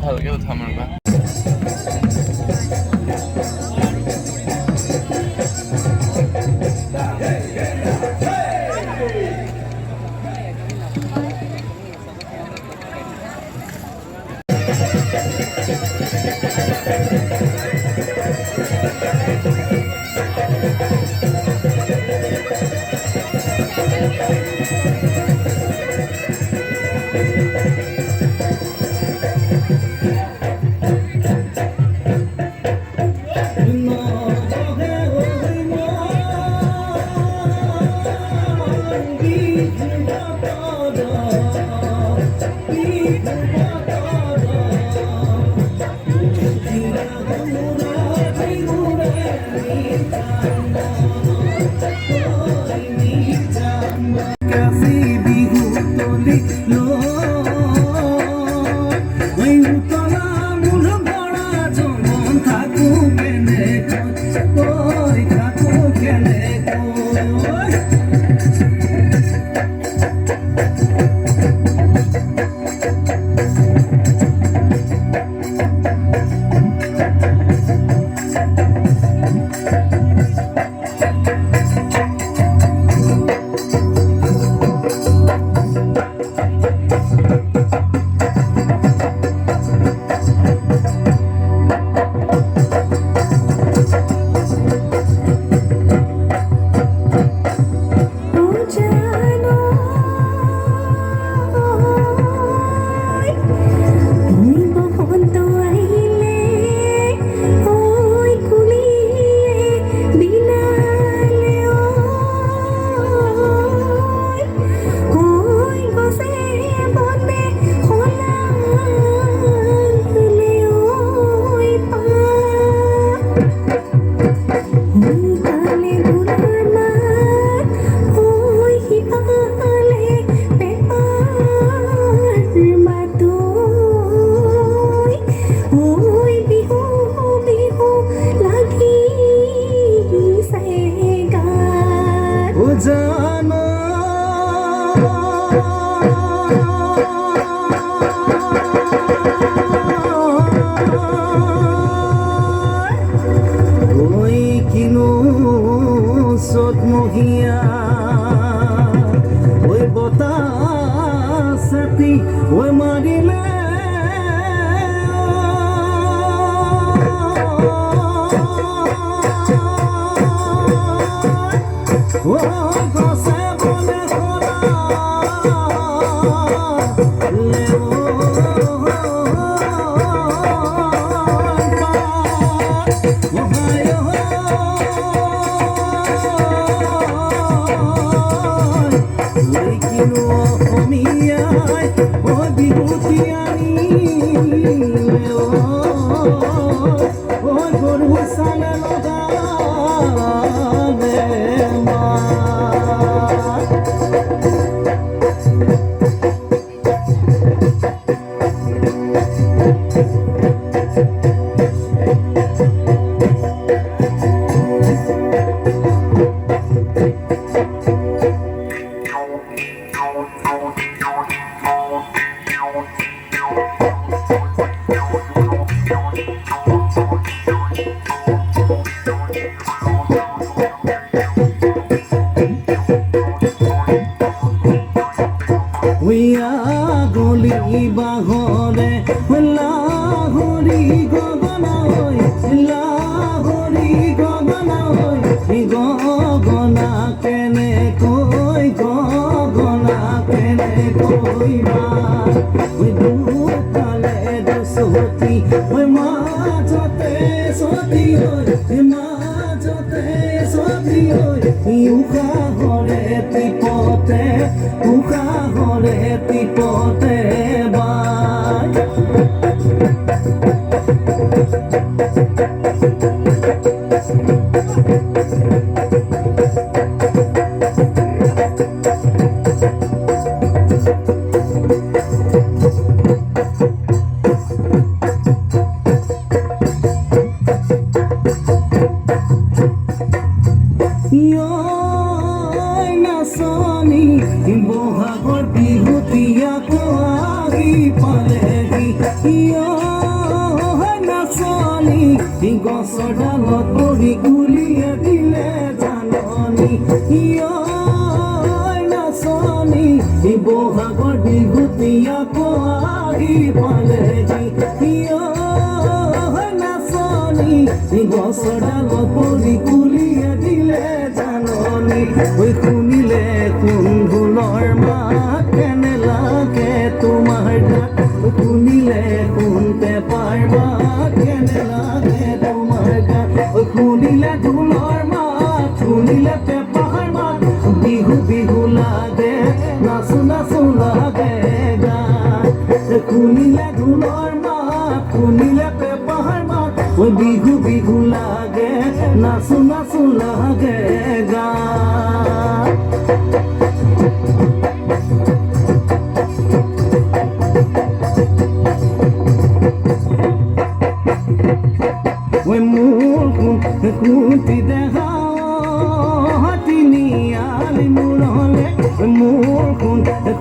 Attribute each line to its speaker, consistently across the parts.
Speaker 1: ভালকে উঠাম ৰ'বা।
Speaker 2: বহাগৰ বিহুতীয়া কোৱাগি পালেহি
Speaker 1: গছৰ ডালত পৰি গুলিয়ে দিলে জাননী নাচনী বহাগৰ বিহুতি আকৌ আহি পালেহি নাচনী গছৰ ডালত পৰি গুলিয়ে দিলে জাননী শুনিলে কোন ঢোলৰ মাত কেনে লাগে তোমাৰ গাত শুনিলে কোন পেপাৰ মাত কেনে লাগে তোমাৰ গাত শুনিলে ঢোলৰ মাত শুনিলে পেপাৰ মাত বিহু বিহু লাগে নাচো নাচো লাগে গাত শুনিলে ঢোলৰ মাত শুনিলে পেপাৰ মাত বিহু বিহু লাগে নাচো নাচো লাগে গাত কুটি দেখাও তিনিআলি মূৰলে মোৰ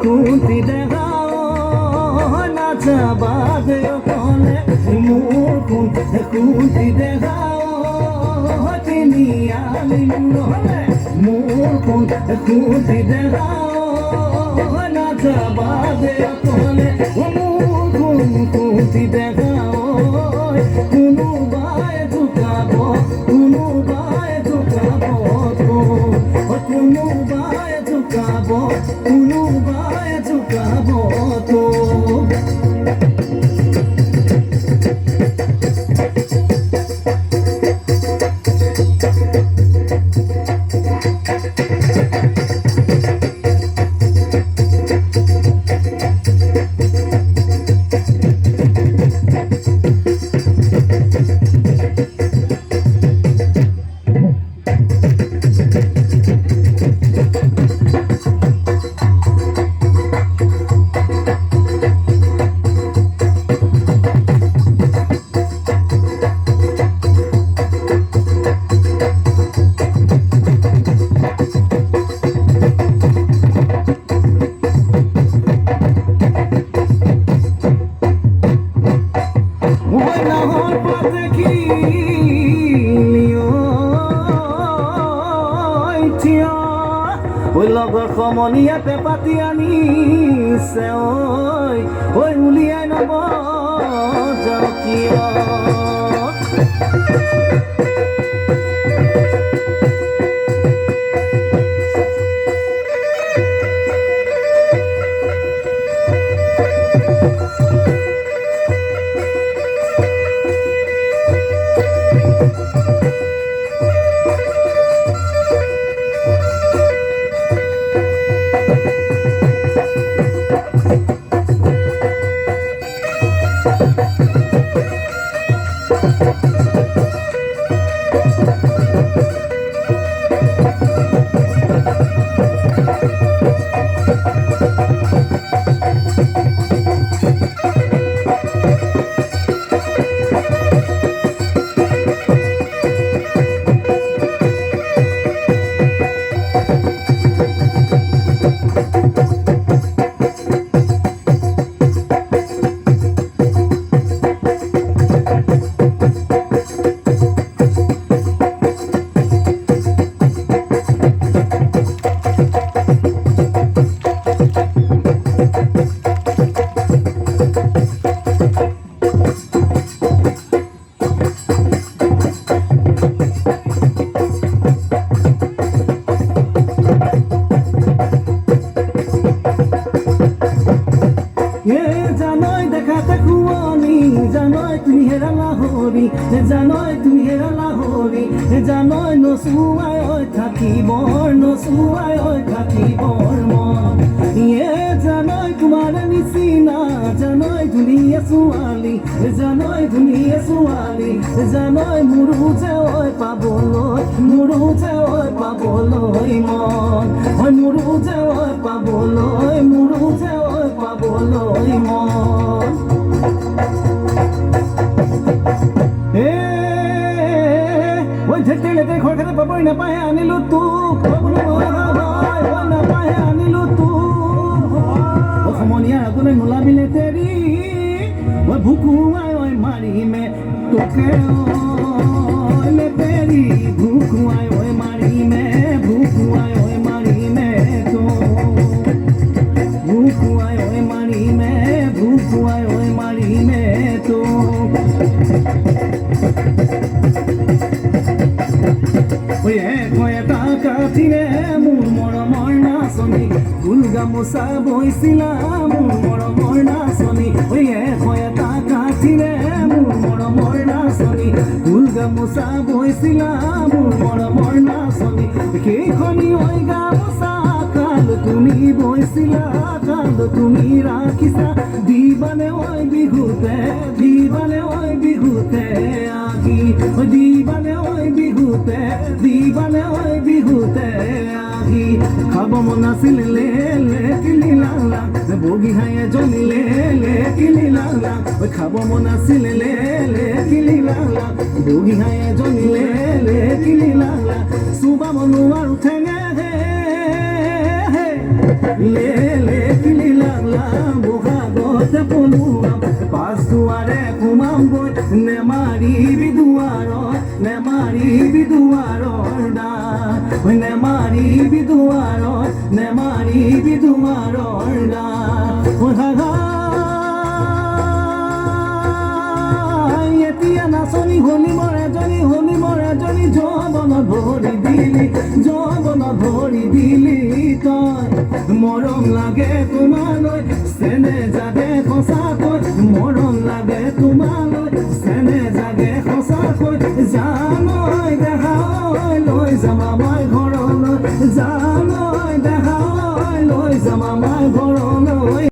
Speaker 1: কুটি দেখাও নাচাবা দেউকলে মোৰ কুটি দেখাও তিনিআলি মূৰলে মোৰ কুটি দেখাও নাচাবা দেউকলে মোৰ কুটি দেখাও কোনোবাই জোকাব কোনোবাই জোকাব কোনোবাই জোকাব কোনোবাই জোকাব তো লগৰ সমনীয়াতে পাতি আনিছে ঐ উলিয়াই নব যাওঁ কিয় জানই দেখাতে খুৱনি জানই তুমি হেৰালা হৰি জানই তুমি হেৰালা হৰি জানই নচুৱাই থাকিবৰ নচুৱাই থাকিবৰ মন জানই তোমাৰ নিচিনা জানই ধুনীয়া ছোৱালী জানই ধুনীয়া ছোৱালী জানই মোৰো যে পাবলৈ মোৰো যে পাবলৈ মন মোৰো যে পাবলৈ মোৰো যে পাবলৈ মন ঢেকেলেতে ঘৰখেতে পাবই নাপায় আনিলো তোক নাপায় আনিলো তোক সমনীয়া আগুনে নোলাবিলে তেৰি ঐ ভুকুৱাই ঐ মাৰিমে তোকে ঐ লেপেৰি ভুকুৱাই ঐ মাৰিমে ভুকুৱাই ঐ মাৰিমে তো ভুকুৱাই ঐ মাৰিমে ভুকুৱাই ঐ মাৰিমে তো ঐ এটা কাঠিৰে মোৰ মৰমৰ নাচনী ফুল গামোচা বৈছিলা মোৰ মৰমৰ নাচনী ঐ এটা কাঠিৰে মোৰ মৰমৰ নাচনী ফুল গামোচা বৈছিলা মোৰ মৰমৰ নাচনী সেইখনি ঐ গামোচা কাল তুমি বৈছিলা কাল তুমি ৰাখিছা দিবানে ঐ বিহুতে দিবানে ঐ বিহুতে আগি দিবানে ঐ বিহুতে দিবানে ঐ বিহুতে আহি খাব মন আছিল লে লে কিলি লালা বগী হাই এজনী লে লে কিলি লালা খাব মন আছিল লে লে কিলি লালা বগী হাই এজনী লে লে কিলি লালা চুবা মনো আৰু ঠেঙে লে লে কিলি লালা বহাগতে পলুৱাম পাঁচ দুৱাৰে সোমাম গৈ নেমাৰিবি দুৱাৰত নেমাৰিবি দুৱাৰৰ দ্বাৰ নেমাৰিবি দুৱাৰত নেমাৰিবি দুৱাৰৰ দ্বাৰ এতিয়া নাচনী হলি মোৰ এজনী যৌৱনত ভৰি দিলি যৌৱনত ভৰি দিলি তই মৰম লাগে তোমালৈ চেনে জাগে সঁচাকৈ মৰম লাগে তোমালৈ চেনে জাগে সঁচাকৈ জানৈ দেখাই লৈ যাম আমাৰ ঘৰলৈ জানৈ দেখাই লৈ যাম আমাৰ ঘৰলৈ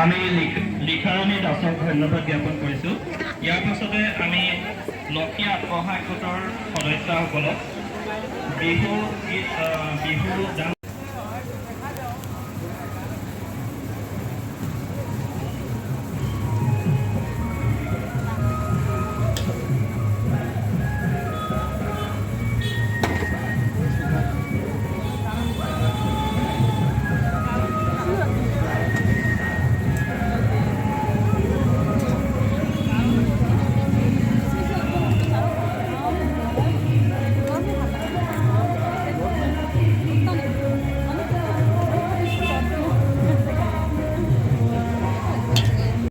Speaker 2: আমি লিখাৰাণী দাসক ধন্যবাদ জ্ঞাপন কৰিছোঁ। ইয়াৰ পাছতে আমি লক্ষী আত্মসহায়ক গোটৰ সদস্যসকলক বিহু